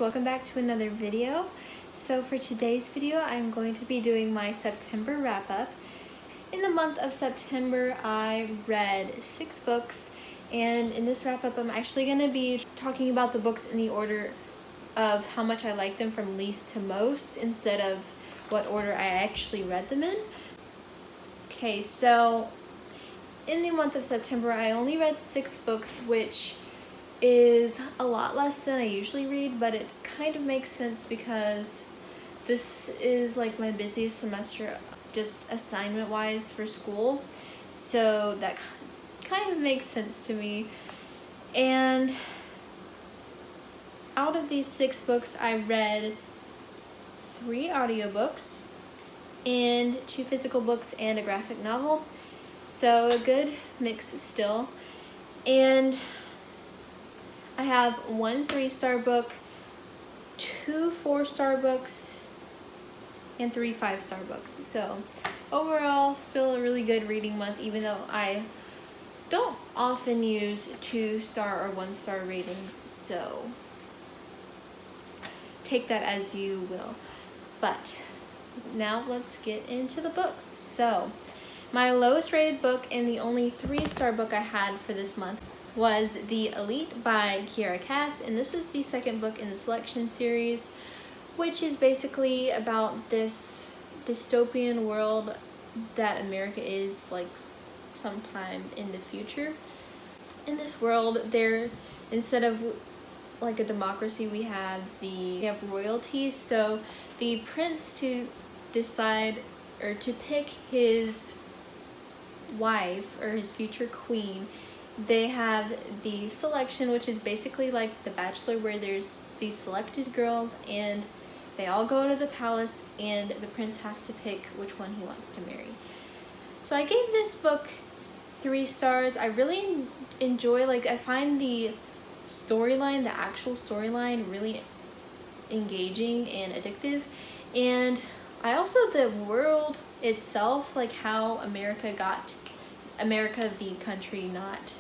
welcome back to another video. So for today's video, I'm going to be doing my September wrap-up. In the month of September, I read 6 books, and in this wrap-up, I'm actually going to be talking about the books in the order of how much I like them from least to most, instead of what order I actually read them in. Okay, so in the month of September, I only read 6 books, which is a lot less than I usually read, but it kind of makes sense because this is like my busiest semester, just assignment wise for school, so that kind of makes sense to me. And out of these 6 books, I read 3 audiobooks and 2 physical books and a graphic novel, so a good mix still. And I have 1 3-star book, 2 4-star books, and 3 5-star books. So overall, still a really good reading month, even though I don't often use 2-star or 1-star ratings, so take that as you will. But now let's get into the books. So my lowest rated book and the only 3-star book I had for this month was The Elite by Kiera Cass, and this is the 2nd book in the Selection series, which is basically about this dystopian world that America is like sometime in the future. In this world, instead of like a democracy, we have royalty. So the prince to decide or to pick his wife or his future queen, they have the selection, which is basically like The Bachelor, where there's these selected girls and they all go to the palace and the prince has to pick which one he wants to marry. So I gave this book 3 stars. I really enjoy, I find the storyline, the actual storyline, really engaging and addictive. And I also, the world itself, like how America the country, not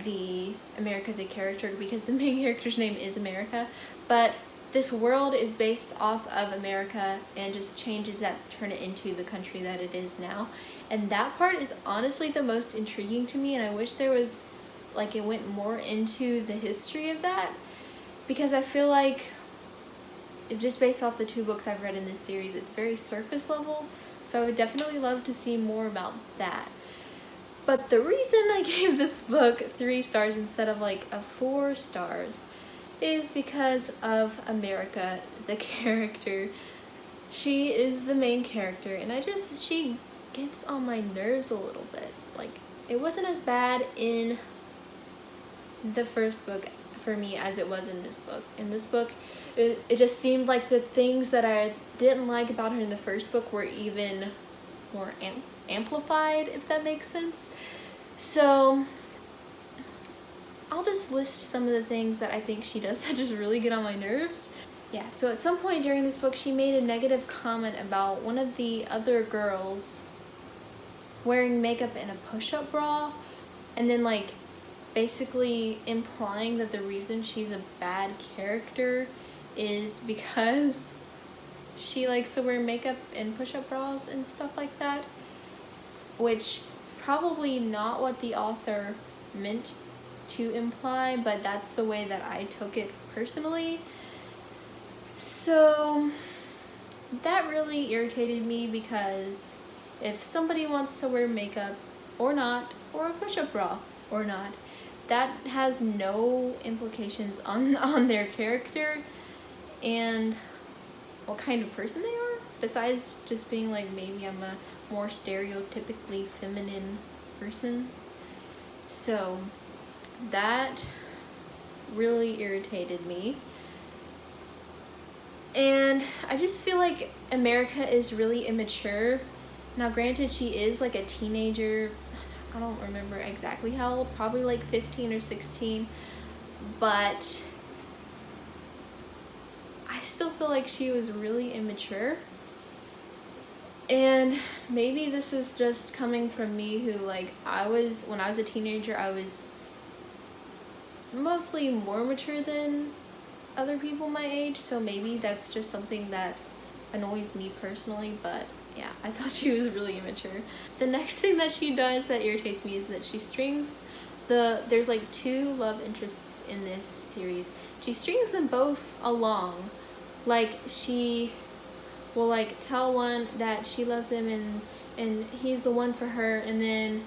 the America the character, because the main character's name is America, but this world is based off of America and just changes that turn it into the country that it is now. And that part is honestly the most intriguing to me, and I wish there was it went more into the history of that, because I feel like just based off the 2 books I've read in this series, it's very surface level, so I would definitely love to see more about that. But the reason I gave this book 3 stars instead of 4 stars is because of America, the character. She is the main character, and she gets on my nerves a little bit. It wasn't as bad in the first book for me as it was in this book. In this book, it just seemed like the things that I didn't like about her in the first book were even more amplified, if that makes sense. So I'll just list some of the things that I think she does that just really get on my nerves. Yeah, so at some point during this book, she made a negative comment about one of the other girls wearing makeup in a push-up bra, and then basically implying that the reason she's a bad character is because she likes to wear makeup in push-up bras and stuff like that, which is probably not what the author meant to imply, but that's the way that I took it personally. So that really irritated me, because if somebody wants to wear makeup or not, or a push-up bra or not, that has no implications on their character and what kind of person they are, besides just being maybe I'm a more stereotypically feminine person. So that really irritated me. And I just feel like America is really immature. Now granted, she is a teenager. I don't remember exactly how old, probably 15 or 16, but I still feel like she was really immature. And maybe this is just coming from me, who when I was a teenager, I was mostly more mature than other people my age, so maybe that's just something that annoys me personally, but yeah, I thought she was really immature. The next thing that she does that irritates me is that she strings there's like 2 love interests in this series. She strings them both along. Like, she will like tell one that she loves him and he's the one for her, and then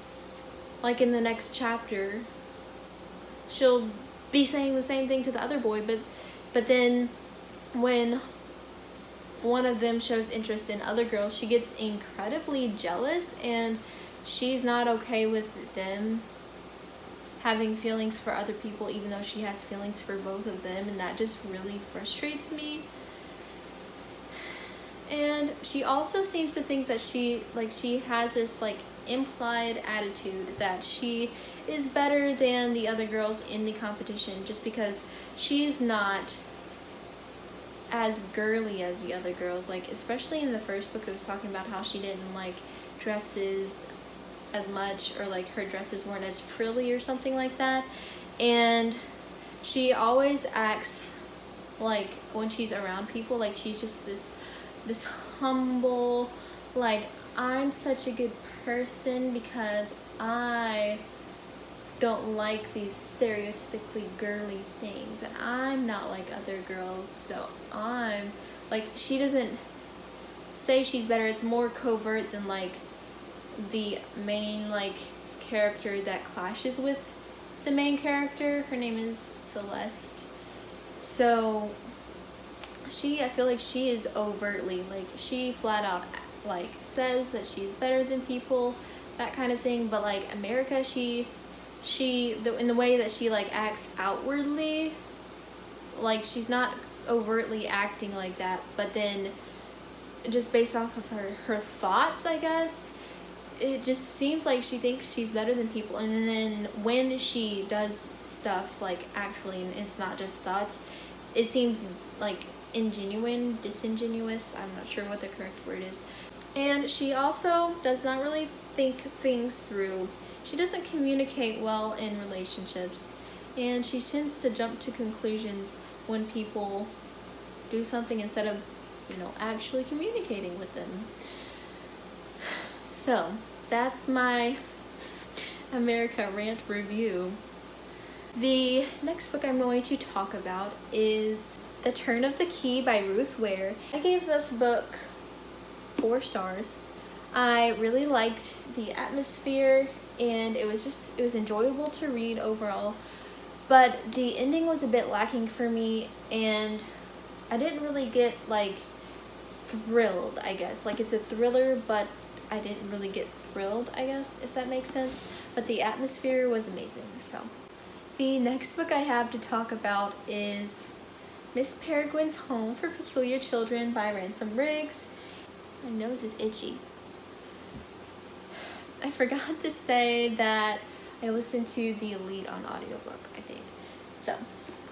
like in the next chapter she'll be saying the same thing to the other boy, but then when one of them shows interest in other girls, she gets incredibly jealous, and she's not okay with them having feelings for other people, even though she has feelings for both of them, and that just really frustrates me. And she also seems to think that she has this like implied attitude that she is better than the other girls in the competition just because she's not as girly as the other girls. Like, especially in the first book, it was talking about how she didn't like dresses as much, or like her dresses weren't as frilly or something like that, and she always acts like, when she's around people, like she's just this humble, like, I'm such a good person because I don't like these stereotypically girly things, and I'm not like other girls, so I'm like, she doesn't say she's better. It's more covert than like the main like character that clashes with the main character. Her name is Celeste. So I feel like she is overtly, like, she flat out like says that she's better than people, that kind of thing. But like America, in the way that she like acts outwardly, like she's not overtly acting like that, but then just based off of her thoughts, I guess, it just seems like she thinks she's better than people. And then when she does stuff, like, actually, and it's not just thoughts, it seems like disingenuous, I'm not sure what the correct word is. And she also does not really think things through. She doesn't communicate well in relationships, and she tends to jump to conclusions when people do something instead of, actually communicating with them. So that's my America rant review. The next book I'm going to talk about is The Turn of the Key by Ruth Ware. I gave this book 4 stars. I really liked the atmosphere, and it was enjoyable to read overall, but the ending was a bit lacking for me, and I didn't really get like thrilled, I guess. Like, it's a thriller, but I didn't really get thrilled, I guess, if that makes sense. But the atmosphere was amazing. So the next book I have to talk about is Miss Peregrine's Home for Peculiar Children by Ransom Briggs. My nose is itchy. I forgot to say that I listened to The Elite on audiobook, I think. So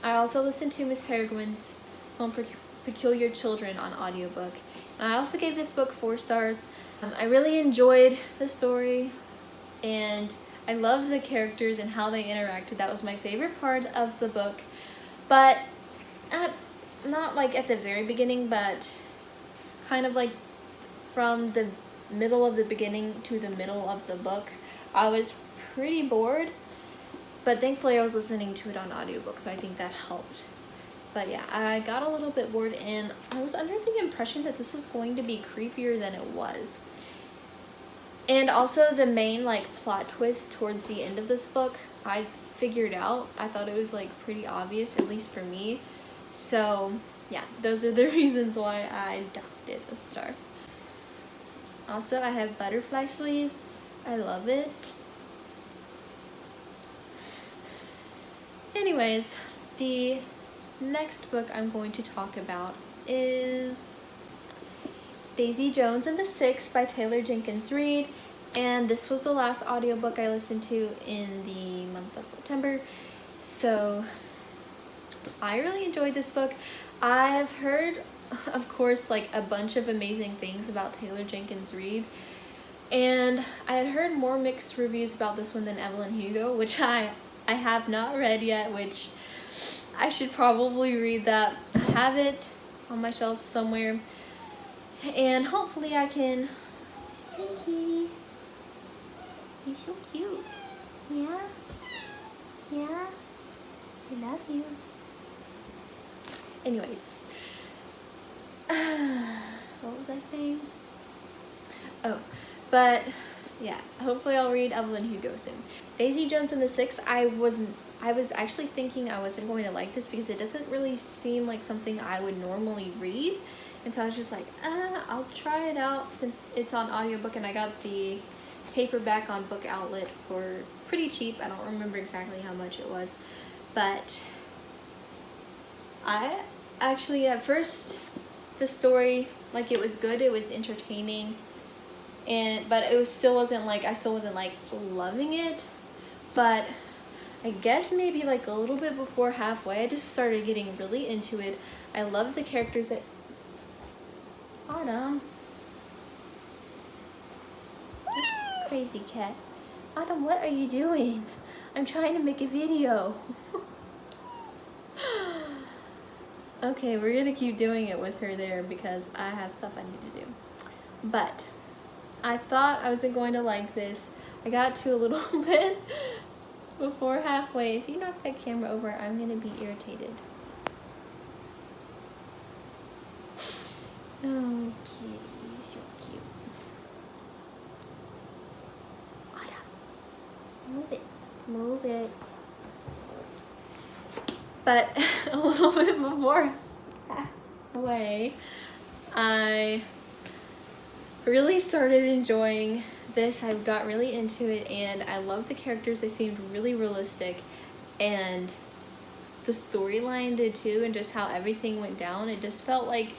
I also listened to Miss Peregrine's Home for Peculiar Children on audiobook. And I also gave this book 4 stars. I really enjoyed the story, and I loved the characters and how they interacted. That was my favorite part of the book. But not like at the very beginning, but kind of like from the middle of the beginning to the middle of the book, I was pretty bored. But thankfully I was listening to it on audiobook, so I think that helped. But yeah, I got a little bit bored, and I was under the impression that this was going to be creepier than it was. And also the main like plot twist towards the end of this book, I figured out. I thought it was like pretty obvious, at least for me. So yeah, those are the reasons why I docked it a star. Also, I have butterfly sleeves. I love it. Anyways, the next book I'm going to talk about is Daisy Jones and the Six by Taylor Jenkins Reid, and this was the last audiobook I listened to in the month of September, so I really enjoyed this book. I have heard, of course, like a bunch of amazing things about Taylor Jenkins Reid, and I had heard more mixed reviews about this one than Evelyn Hugo, which I have not read yet, which I should probably read that. I have it on my shelf somewhere, and hopefully I can. Hey kitty, you're so cute. Yeah, yeah, I love you. Anyways, what was I saying? Oh, but yeah, hopefully I'll read Evelyn Hugo soon. Daisy Jones and the Six, I was actually thinking I wasn't going to like this because it doesn't really seem like something I would normally read. And so I was just like, I'll try it out since it's on audiobook, and I got the paperback on Book Outlet for pretty cheap. I don't remember exactly how much it was, but I actually, at first, the story, like, it was good, it was entertaining, but it still wasn't like, I still wasn't like loving it. But I guess maybe like a little bit before halfway, I just started getting really into it. I love the characters that... Autumn. Crazy cat. Autumn, what are you doing? I'm trying to make a video. Okay, we're gonna keep doing it with her there because I have stuff I need to do. But I thought I wasn't going to like this. I got to a little bit before halfway. If you knock that camera over, I'm gonna be irritated. Oh, kitty, so cute. Move it, move it. But a little bit before halfway, I really started enjoying this. I got really into it, and I loved the characters. They seemed really realistic, and the storyline did too, and just how everything went down. It just felt like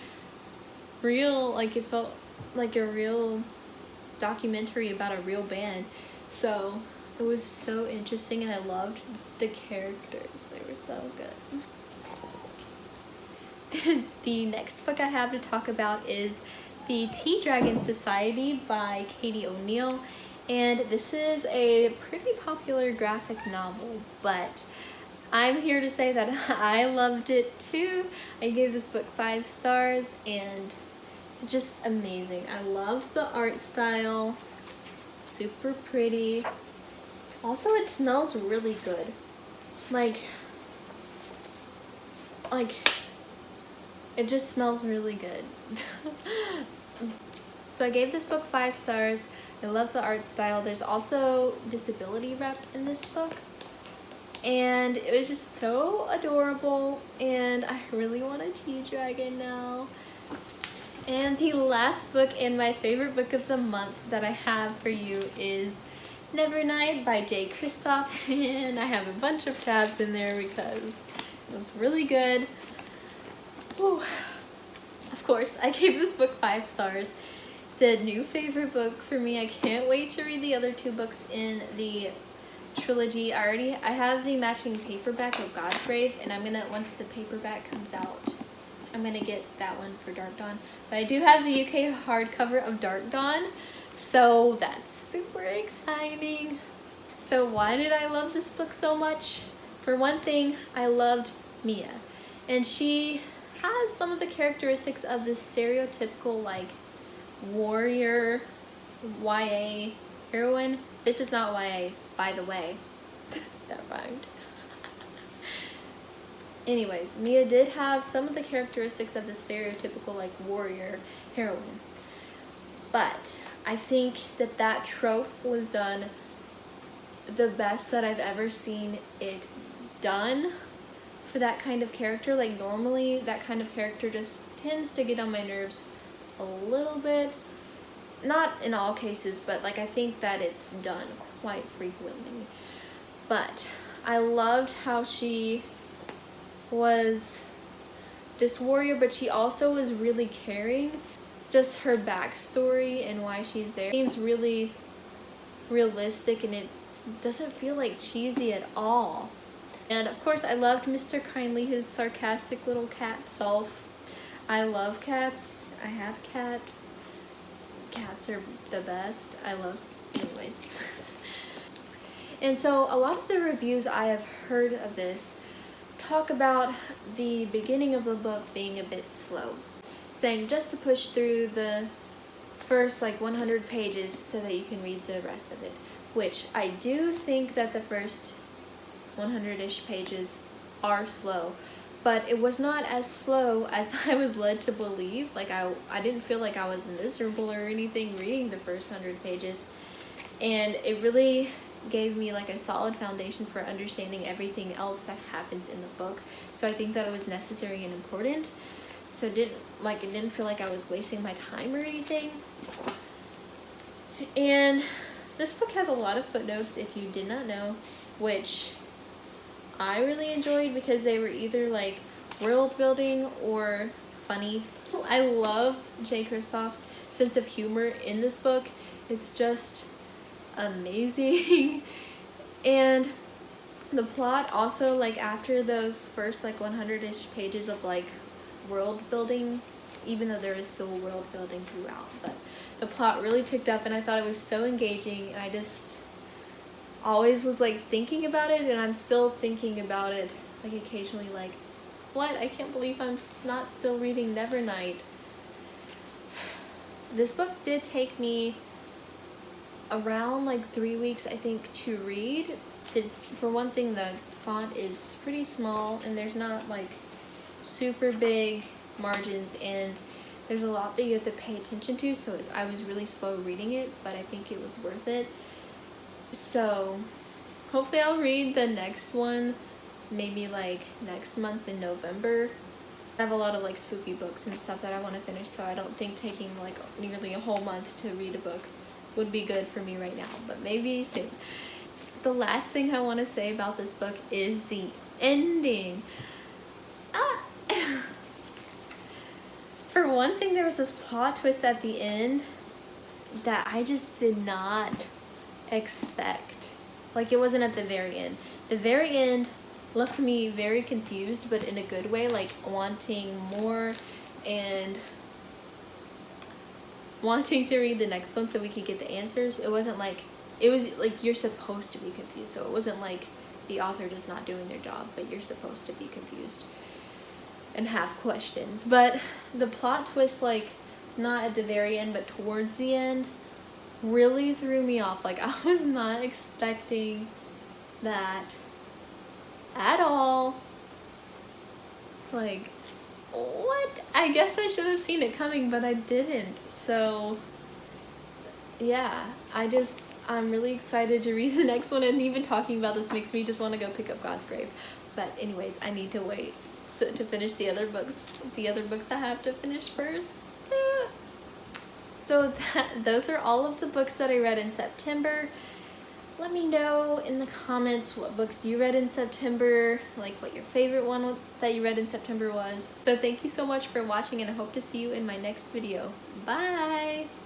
real, like it felt like a real documentary about a real band. So it was so interesting, and I loved the characters. They were so good. The next book I have to talk about is The Tea Dragon Society by Katie O'Neill, and this is a pretty popular graphic novel, but I'm here to say that I loved it too. I gave this book 5 stars, and it's just amazing. I love the art style, super pretty. Also, it smells really good. Like it just smells really good. So I gave this book 5 stars. I love the art style. There's also disability rep in this book, and it was just so adorable, and I really want a tea dragon now. And the last book and my favorite book of the month that I have for you is Nevernight by Jay Kristoff, and I have a bunch of tabs in there because it was really good. Whew. Of course, I gave this book 5 stars. It's a new favorite book for me. I can't wait to read the other 2 books in the trilogy. I have the matching paperback of God's Grave, and I'm gonna, once the paperback comes out, I'm gonna get that one for Dark Dawn. But I do have the UK hardcover of Dark Dawn, so that's super exciting. So why did I love this book so much? For one thing, I loved Mia, and she has some of the characteristics of this stereotypical like warrior YA heroine. This is not YA, by the way. That rhymed. Anyways, Mia did have some of the characteristics of the stereotypical like warrior heroine, but I think that trope was done the best that I've ever seen it done for that kind of character. Like, normally that kind of character just tends to get on my nerves a little bit. Not in all cases, but like I think that it's done quite frequently. But I loved how she was this warrior, but she also was really caring. Just her backstory and why she's there seems really realistic, and it doesn't feel like cheesy at all. And of course, I loved Mr. Kindly, his sarcastic little cat self. I love cats. I have cat. Cats are the best. I love, anyways. And so a lot of the reviews I have heard of this talk about the beginning of the book being a bit slow, saying just to push through the first like 100 pages so that you can read the rest of it, which I do think that the first 100-ish pages are slow, but it was not as slow as I was led to believe. Like I didn't feel like I was miserable or anything reading the first 100 pages, and it really gave me like a solid foundation for understanding everything else that happens in the book. So I think that it was necessary and important. So it didn't feel like I was wasting my time or anything. And this book has a lot of footnotes, if you did not know, which I really enjoyed because they were either like world building or funny. I love J. Kristoff's sense of humor in this book. It's just amazing. And the plot also, like after those first like 100-ish pages of like world building, even though there is still world building throughout, but the plot really picked up and I thought it was so engaging, and I just always was like thinking about it, and I'm still thinking about it like occasionally, like what, I can't believe I'm not still reading Nevernight. This book did take me around like 3 weeks, I think, to read. For one thing, the font is pretty small and there's not like super big margins, and there's a lot that you have to pay attention to, so I was really slow reading it, but I think it was worth it. So hopefully I'll read the next one maybe like next month in November. I have a lot of like spooky books and stuff that I want to finish, so I don't think taking like nearly a whole month to read a book would be good for me right now, but maybe soon. The last thing I want to say about this book is the ending. For one thing, there was this plot twist at the end that I just did not expect. Like, it wasn't at the very end. The very end left me very confused, but in a good way, like wanting more and wanting to read the next one so we could get the answers. It wasn't like, it was like you're supposed to be confused, so it wasn't like the author just not doing their job, but you're supposed to be confused and have questions. But the plot twist, like not at the very end but towards the end, really threw me off. Like, I was not expecting that at all. Like, what? I guess I should have seen it coming, but I didn't. So yeah, I'm really excited to read the next one, and even talking about this makes me just want to go pick up God's Grave. But anyways, I need to wait to finish the other books I have to finish first. So those are all of the books that I read in September. Let me know in the comments what books you read in September, like what your favorite one that you read in September was. So thank you so much for watching, and I hope to see you in my next video. Bye!